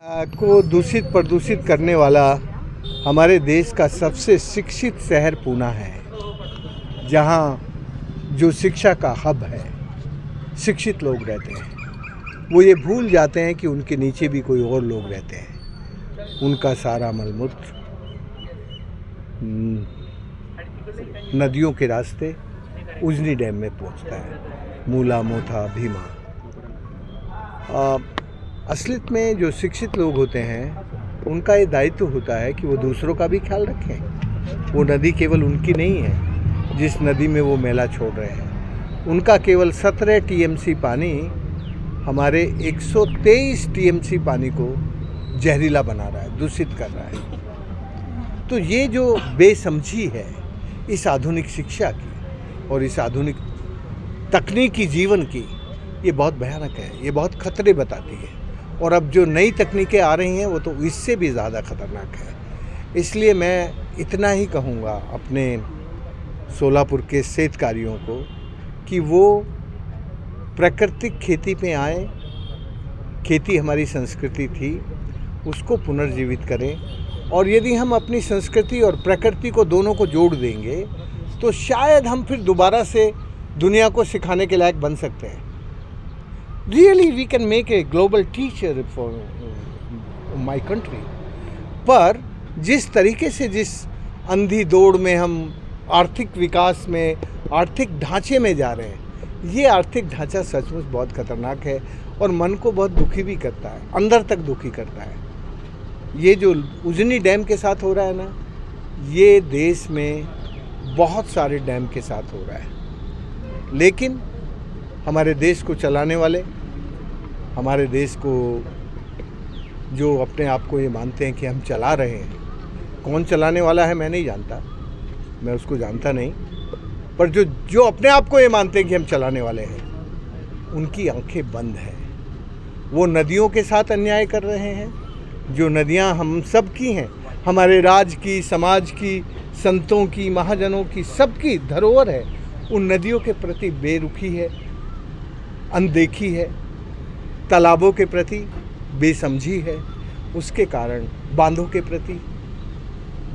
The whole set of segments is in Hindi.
को दूषित प्रदूषित करने वाला हमारे देश का सबसे शिक्षित शहर पूना है, जहाँ जो शिक्षा का हब है, शिक्षित लोग रहते हैं। वो ये भूल जाते हैं कि उनके नीचे भी कोई और लोग रहते हैं। उनका सारा मलमूत्र नदियों के रास्ते उजनी डैम में पहुंचता है, मूला, मोथा, भीमा। असलियत में जो शिक्षित लोग होते हैं उनका ये दायित्व होता है कि वो दूसरों का भी ख्याल रखें। वो नदी केवल उनकी नहीं है जिस नदी में वो मैला छोड़ रहे हैं। उनका केवल 17 टीएमसी पानी हमारे 123 टीएमसी पानी को जहरीला बना रहा है, दूषित कर रहा है। तो ये जो बेसमझी है इस आधुनिक शिक्षा की और इस आधुनिक तकनीकी जीवन की, ये बहुत भयानक है, ये बहुत खतरे बताती है। और अब जो नई तकनीकें आ रही हैं वो तो इससे भी ज़्यादा खतरनाक है। इसलिए मैं इतना ही कहूँगा अपने सोलापुर के सेठकारियों को कि वो प्राकृतिक खेती पे आए। खेती हमारी संस्कृति थी, उसको पुनर्जीवित करें। और यदि हम अपनी संस्कृति और प्रकृति को दोनों को जोड़ देंगे तो शायद हम फिर दोबारा से दुनिया को सिखाने के लायक बन सकते हैं। Really, we can make a global teacher for my country. पर जिस तरीके से, जिस अंधी दौड़ में हम आर्थिक विकास में, आर्थिक ढांचे में जा रहे हैं, ये आर्थिक ढांचा सचमुच बहुत खतरनाक है और मन को बहुत दुखी भी करता है, अंदर तक दुखी करता है। ये जो उजनी डैम के साथ हो रहा है ना, ये देश में बहुत सारे डैम के साथ हो रहा है। लेकिन हमारे देश को चलाने वाले, हमारे देश को जो अपने आप को ये मानते हैं कि हम चला रहे हैं, कौन चलाने वाला है मैं नहीं जानता, मैं उसको जानता नहीं, पर जो अपने आप को ये मानते हैं कि हम चलाने वाले हैं, उनकी आंखें बंद हैं। वो नदियों के साथ अन्याय कर रहे हैं। जो नदियां हम सब की हैं, हमारे राज्य की, समाज की, संतों की, महाजनों की, सबकी धरोहर है, उन नदियों के प्रति बेरुखी है, अनदेखी है, तालाबों के प्रति बेसमझी है, उसके कारण बांधों के प्रति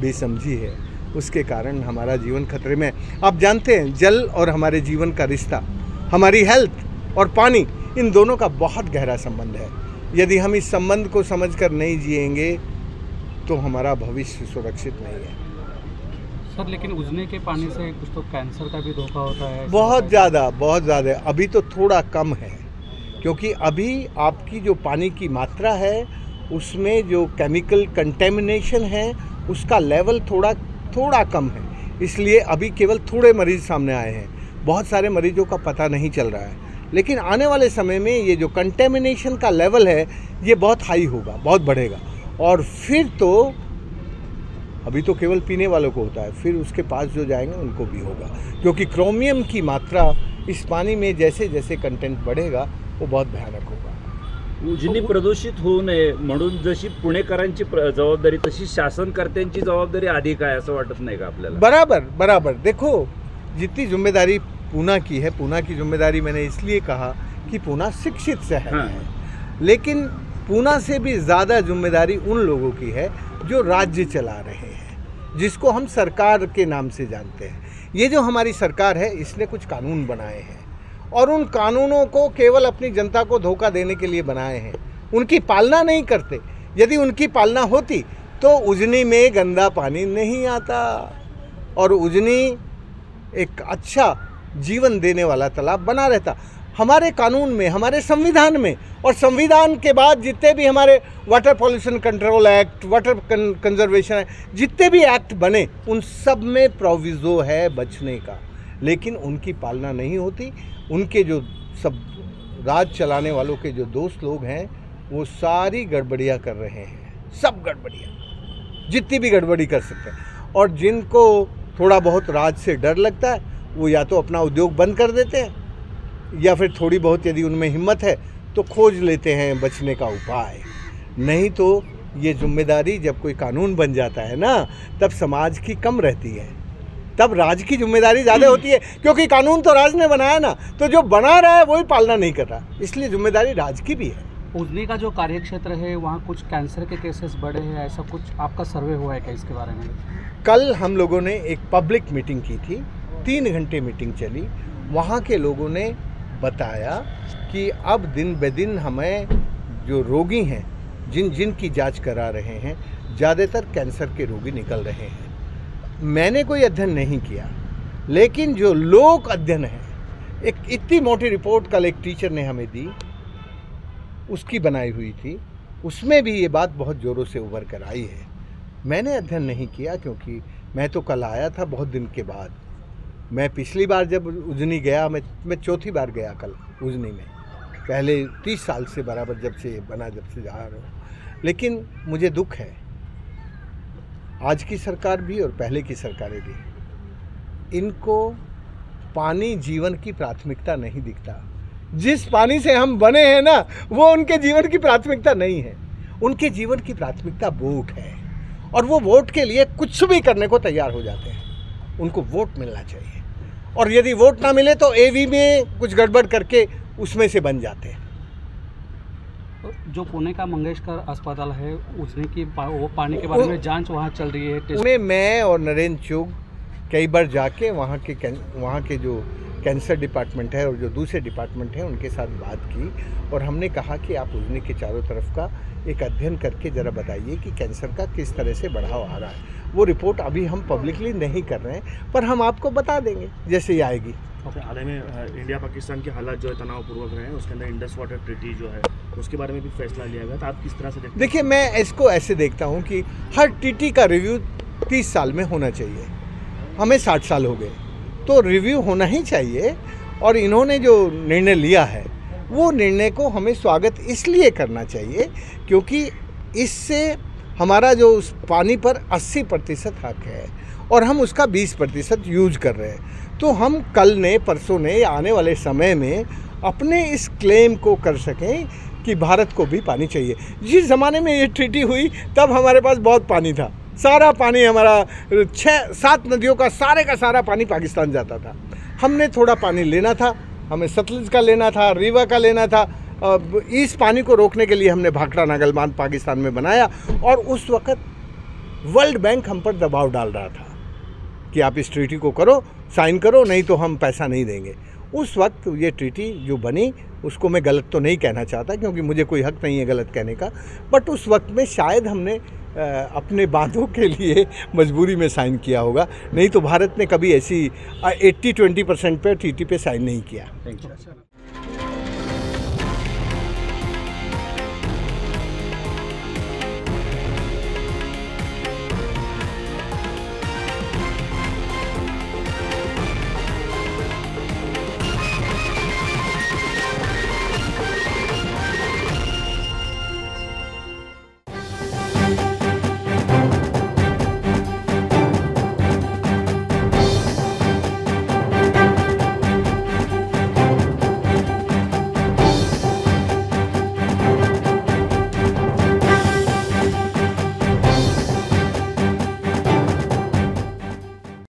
बेसमझी है, उसके कारण हमारा जीवन खतरे में है। आप जानते हैं जल और हमारे जीवन का रिश्ता, हमारी हेल्थ और पानी, इन दोनों का बहुत गहरा संबंध है। यदि हम इस संबंध को समझकर नहीं जिएंगे तो हमारा भविष्य सुरक्षित नहीं है। सर, लेकिन उजने के पानी से कुछ तो कैंसर का भी धोखा होता है। बहुत ज़्यादा। अभी तो थोड़ा कम है, क्योंकि अभी आपकी जो पानी की मात्रा है उसमें जो केमिकल कंटेमिनेशन है उसका लेवल थोड़ा कम है। इसलिए अभी केवल थोड़े मरीज सामने आए हैं, बहुत सारे मरीजों का पता नहीं चल रहा है। लेकिन आने वाले समय में ये जो कंटेमिनेशन का लेवल है ये बहुत हाई होगा, बहुत बढ़ेगा। और फिर तो अभी तो केवल पीने वालों को होता है, फिर उसके पास जो जाएंगे उनको भी होगा, क्योंकि क्रोमियम की मात्रा इस पानी में जैसे जैसे कंटेंट बढ़ेगा वो बहुत भयानक होगा। उजनी प्रदूषित होऊ नये म्हणून जशी पुणेकरांची जबाबदारी तशी शासनकर्त्यांची जबाबदारी अधिक आहे, असं वाटत नाही का आपल्याला? बराबर। देखो, जितनी जिम्मेदारी पूना की है, पूना की जिम्मेदारी मैंने इसलिए कहा कि पूना शिक्षित शहर है, लेकिन पूना से भी ज़्यादा जिम्मेदारी उन लोगों की है जो राज्य चला रहे हैं, जिसको हम सरकार के नाम से जानते हैं। ये जो हमारी सरकार है, इसने कुछ कानून बनाए हैं और उन कानूनों को केवल अपनी जनता को धोखा देने के लिए बनाए हैं, उनकी पालना नहीं करते। यदि उनकी पालना होती तो उजनी में गंदा पानी नहीं आता और उजनी एक अच्छा जीवन देने वाला तालाब बना रहता। हमारे कानून में, हमारे संविधान में, और संविधान के बाद जितने भी हमारे water pollution control act, water conservation act, जितने भी एक्ट बने उन सब में प्रोविज़ो है बचने का, लेकिन उनकी पालना नहीं होती। उनके जो सब राज चलाने वालों के जो दोस्त लोग हैं वो सारी गड़बड़ियाँ कर रहे हैं, सब गड़बड़ियाँ, जितनी भी गड़बड़ी कर सकते हैं। और जिनको थोड़ा बहुत राज से डर लगता है वो या तो अपना उद्योग बंद कर देते हैं या फिर थोड़ी बहुत यदि उनमें हिम्मत है तो खोज लेते हैं बचने का उपाय। नहीं तो ये जिम्मेदारी जब कोई कानून बन जाता है ना, तब समाज की कम रहती है, तब राज की जिम्मेदारी ज़्यादा होती है, क्योंकि कानून तो राज ने बनाया ना, तो जो बना रहा है वही पालना नहीं कर रहा, इसलिए जिम्मेदारी राज की भी है। उजनी का जो कार्यक्षेत्र है वहाँ कुछ कैंसर के केसेस बढ़े हैं, ऐसा कुछ आपका सर्वे हुआ है क्या इसके बारे में? कल हम लोगों ने एक पब्लिक मीटिंग की थी, 3 घंटे मीटिंग चली। वहाँ के लोगों ने बताया कि अब दिन ब दिन हमें जो रोगी हैं, जिनकी जांच करा रहे हैं, ज़्यादातर कैंसर के रोगी निकल रहे हैं। मैंने कोई अध्ययन नहीं किया, लेकिन जो लोक अध्ययन है, एक इतनी मोटी रिपोर्ट कल एक टीचर ने हमें दी, उसकी बनाई हुई थी, उसमें भी ये बात बहुत ज़ोरों से उभर कर आई है। मैंने अध्ययन नहीं किया क्योंकि मैं तो कल आया था बहुत दिन के बाद। मैं पिछली बार जब उजनी गया, मैं चौथी बार गया कल उजनी में, पहले 30 साल से बराबर जब से जा रहा हूँ। लेकिन मुझे दुख है, आज की सरकार भी और पहले की सरकारें भी, इनको पानी जीवन की प्राथमिकता नहीं दिखता। जिस पानी से हम बने हैं ना, वो उनके जीवन की प्राथमिकता नहीं है। उनके जीवन की प्राथमिकता वोट है, और वो वोट के लिए कुछ भी करने को तैयार हो जाते हैं। उनको वोट मिलना चाहिए, और यदि वोट ना मिले तो एवी में कुछ गड़बड़ करके उसमें से बन जाते हैं। जो पुणे का मंगेशकर अस्पताल है, उजनी की वो पानी के बारे में जांच वहाँ चल रही है। उसमें मैं और नरेंद्र चुग कई बार जाके वहाँ के जो कैंसर डिपार्टमेंट है और जो दूसरे डिपार्टमेंट हैं उनके साथ बात की, और हमने कहा कि आप उजनी के चारों तरफ का एक अध्ययन करके ज़रा बताइए कि कैंसर का किस तरह से बढ़ाव आ रहा है। वो रिपोर्ट अभी हम पब्लिकली नहीं कर रहे हैं, पर हम आपको बता देंगे जैसे ही आएगी। हाल ही में इंडिया पाकिस्तान के हालात जो है तनावपूर्वक रहे हैं, उसके अंदर इंडस वाटर ट्रीटी जो है उसके बारे में भी फैसला लिया गया, तो आप किस तरह से देखते हैं? देखिए, मैं इसको ऐसे देखता हूँ कि हर ट्रीटी का रिव्यू 30 साल में होना चाहिए। हमें 60 साल हो गए, तो रिव्यू होना ही चाहिए। और इन्होंने जो निर्णय लिया है, वो निर्णय को हमें स्वागत इसलिए करना चाहिए क्योंकि इससे हमारा जो उस पानी पर 80% हक है और हम उसका 20% यूज कर रहे हैं। तो हम कल ने, परसों ने, या आने वाले समय में अपने इस क्लेम को कर सकें कि भारत को भी पानी चाहिए। जिस ज़माने में ये ट्रीटी हुई तब हमारे पास बहुत पानी था, सारा पानी हमारा 6-7 नदियों का सारा पानी पाकिस्तान जाता था। हमने थोड़ा पानी लेना था, हमें सतलुज का लेना था, रीवा का लेना था। इस पानी को रोकने के लिए हमने भाखड़ा नागल बांध पाकिस्तान में बनाया, और उस वक़्त वर्ल्ड बैंक हम पर दबाव डाल रहा था कि आप इस ट्रीटी को करो, साइन करो, नहीं तो हम पैसा नहीं देंगे। उस वक्त ये ट्रीटी जो बनी, उसको मैं गलत तो नहीं कहना चाहता क्योंकि मुझे कोई हक नहीं है गलत कहने का, बट उस वक्त में शायद हमने अपने बातों के लिए मजबूरी में साइन किया होगा, नहीं तो भारत ने कभी ऐसी 80-20% पे ट्रीटी पे साइन नहीं किया। Thank you.